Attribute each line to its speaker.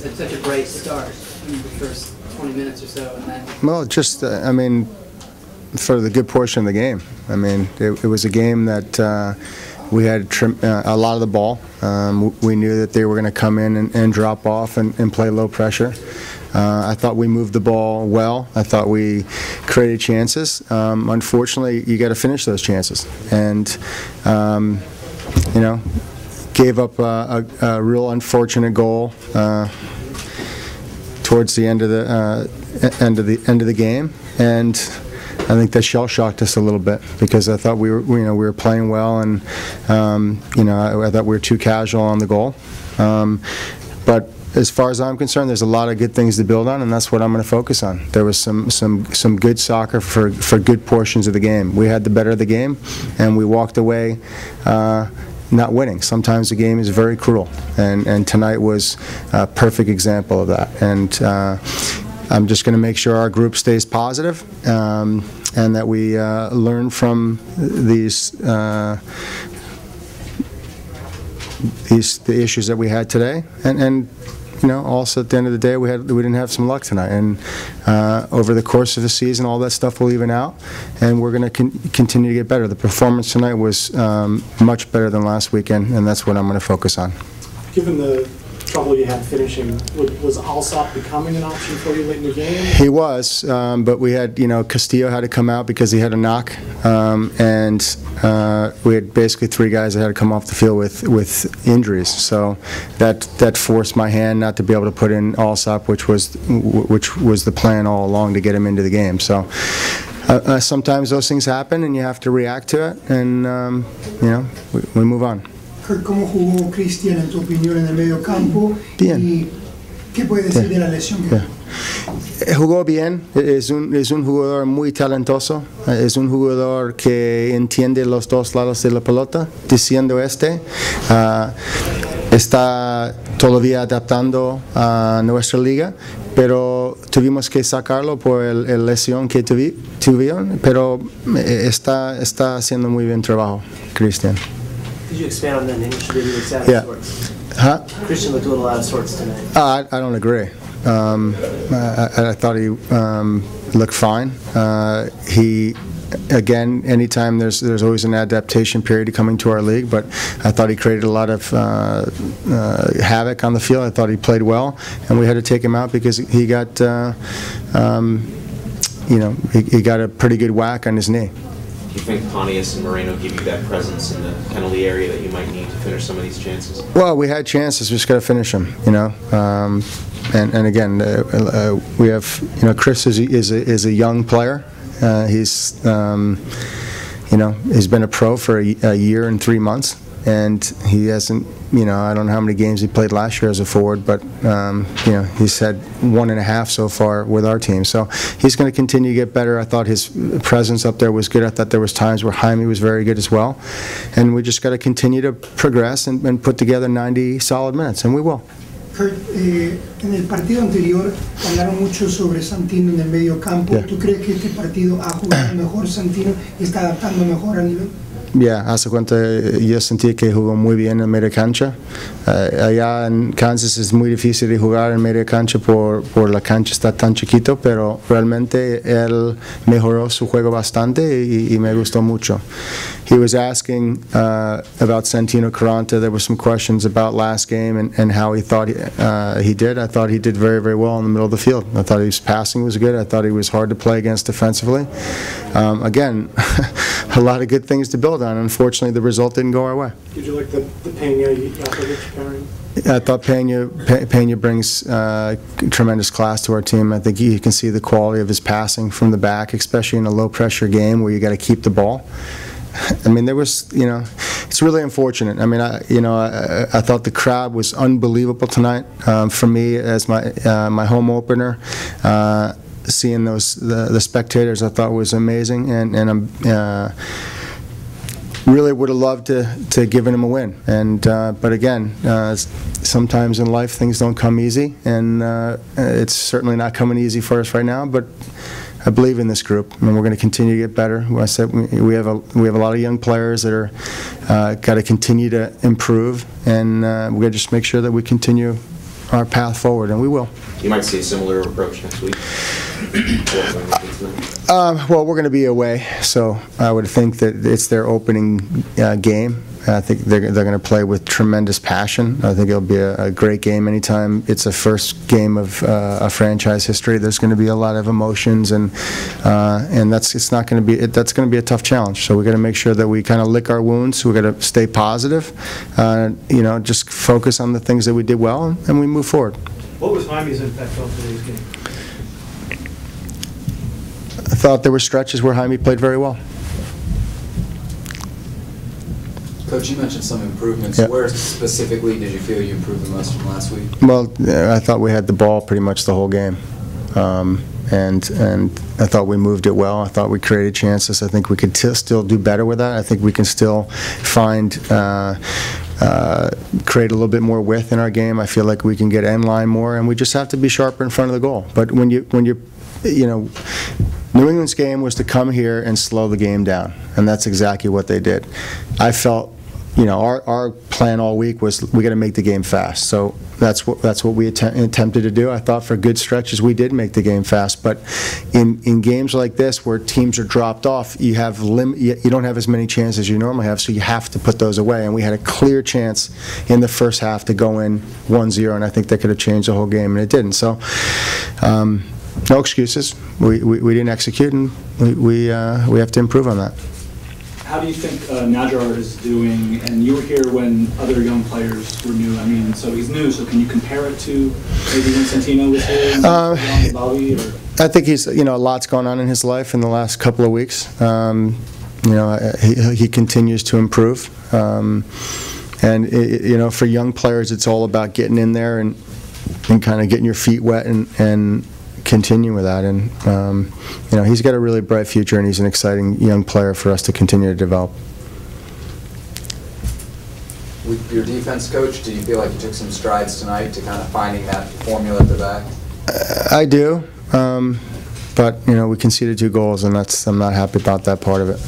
Speaker 1: had such a bright start in the first 20 minutes or so, and then.
Speaker 2: Well, just I mean, for the good portion of the game. I mean, it was a game that we had a lot of the ball. We knew that they were going to come in and drop off and play low pressure. I thought we moved the ball well. I thought we created chances. Unfortunately, you got to finish those chances, and you know, gave up a real unfortunate goal towards the end of the game, and I think that shell shocked us a little bit because I thought we were playing well, and I thought we were too casual on the goal. But as far as I'm concerned, there's a lot of good things to build on, and that's what I'm going to focus on. There was some good soccer for good portions of the game. We had the better of the game, and we walked away not winning. Sometimes the game is very cruel, and tonight was a perfect example of that. And I'm just going to make sure our group stays positive, and that we learn from the issues that we had today, and also at the end of the day we didn't have some luck tonight, and over the course of the season all that stuff will even out, and we're going to continue to get better. The performance tonight was much better than last weekend, and that's what I'm going to focus on.
Speaker 3: Given the trouble you had finishing, was Alsop becoming an option for you late in the game?
Speaker 2: He was, but we had, Castillo had to come out because he had a knock, and we had basically 3 guys that had to come off the field with injuries. So that forced my hand not to be able to put in Alsop, which was the plan all along, to get him into the game. So sometimes those things happen, and you have to react to it, and we move on.
Speaker 4: Curt, ¿cómo jugó Cristian en tu opinión en el medio campo?
Speaker 2: Bien.
Speaker 4: ¿Y qué puede decir de la lesión?
Speaker 2: Jugó bien, es un jugador muy talentoso, es un jugador que entiende los dos lados de la pelota. Diciendo está todavía adaptando a nuestra liga, pero tuvimos que sacarlo por el lesión que tuvieron, pero está haciendo muy bien trabajo, Cristian.
Speaker 5: Could you expand on that initially? He looks out of sorts.
Speaker 2: Huh?
Speaker 5: Christian looked a little out of sorts tonight.
Speaker 2: I don't agree. I thought he looked fine. Again, anytime there's always an adaptation period coming to our league, but I thought he created a lot of havoc on the field. I thought he played well, and we had to take him out because he got he got a pretty good whack on his knee.
Speaker 6: Do you think Pontius and Moreno give you that presence in the penalty area that you might need to finish some of these chances?
Speaker 2: Well, we had chances. We just got to finish them, And again, we have, Chris is a young player. He's been a pro for a year and 3 months, and he hasn't. I don't know how many games he played last year as a forward, but he's had 1.5 so far with our team. So he's going to continue to get better. I thought his presence up there was good. I thought there was times where Jaime was very good as well, and we just got to continue to progress and put together 90 solid minutes, and we will.
Speaker 4: Curt, en el partido anterior hablaron mucho sobre Santino en el medio campo.
Speaker 2: Yeah.
Speaker 4: ¿Tú crees que este partido ha jugado mejor Santino y está adaptando mejor a nivel?
Speaker 2: Hace cuenta, yo sentí que jugó muy bien en media cancha. Allá en Kansas es muy difícil de jugar en media cancha por la cancha está tan chiquito, pero realmente él mejoró su juego bastante y me gustó mucho. He was asking about Santino Carranza. There were some questions about last game and how he thought he did. I thought he did very, very well in the middle of the field. I thought his passing was good. I thought he was hard to play against defensively. Again, a lot of good things to build on. Unfortunately, the result didn't go our way.
Speaker 3: Did you like the Peña pairing?
Speaker 2: I thought Peña brings tremendous class to our team. I think you can see the quality of his passing from the back, especially in a low-pressure game where you got to keep the ball. I mean, there was, it's really unfortunate. I mean, I thought the crowd was unbelievable tonight. For me, as my home opener, seeing the spectators, I thought was amazing, and I'm really would have loved to given him a win. And but again, sometimes in life things don't come easy, and it's certainly not coming easy for us right now. But I believe in this group, and we're going to continue to get better. I said we have a lot of young players that are got to continue to improve, and we got to just make sure that we continue our path forward, and we will.
Speaker 6: You might see a similar approach next week.
Speaker 2: Well, we're going to be away, so I would think that it's their opening game. I think they're going to play with tremendous passion. I think it'll be a great game. Anytime it's a first game of a franchise history, there's going to be a lot of emotions, and that's going to be a tough challenge. So we got to make sure that we kind of lick our wounds. We got to stay positive. Just focus on the things that we did well, and we move forward.
Speaker 7: What was Jaime's impact on today's game?
Speaker 2: I thought there were stretches where Jaime played very well.
Speaker 8: Coach, you mentioned some improvements.
Speaker 2: Yep.
Speaker 8: Where specifically did you feel you improved the most from last week?
Speaker 2: Well, I thought we had the ball pretty much the whole game. And I thought we moved it well. I thought we created chances. I think we could still do better with that. I think we can still find, create a little bit more width in our game. I feel like we can get end line more, and we just have to be sharper in front of the goal. But when you're, New England's game was to come here and slow the game down, and that's exactly what they did. I felt, our plan all week was we got to make the game fast. So that's what we attempted to do. I thought for good stretches we did make the game fast, but in games like this where teams are dropped off, you don't have as many chances as you normally have, so you have to put those away. And we had a clear chance in the first half to go in 1-0, and I think that could have changed the whole game, and it didn't. So. No excuses. We didn't execute, and we have to improve on that.
Speaker 9: How do you think Najar is doing? And you were here when other young players were new. I mean, so he's new. So can you compare it to maybe when Santino was here? Bobby, or?
Speaker 2: I think he's a lot's gone on in his life in the last couple of weeks. He continues to improve, and for young players, it's all about getting in there and kind of getting your feet wet and continue with that, and he's got a really bright future, and he's an exciting young player for us to continue to develop.
Speaker 8: With your defense coach, do you feel like you took some strides tonight to kind of finding that formula at the back?
Speaker 2: I do, but we conceded 2 goals, and I'm not happy about that part of it.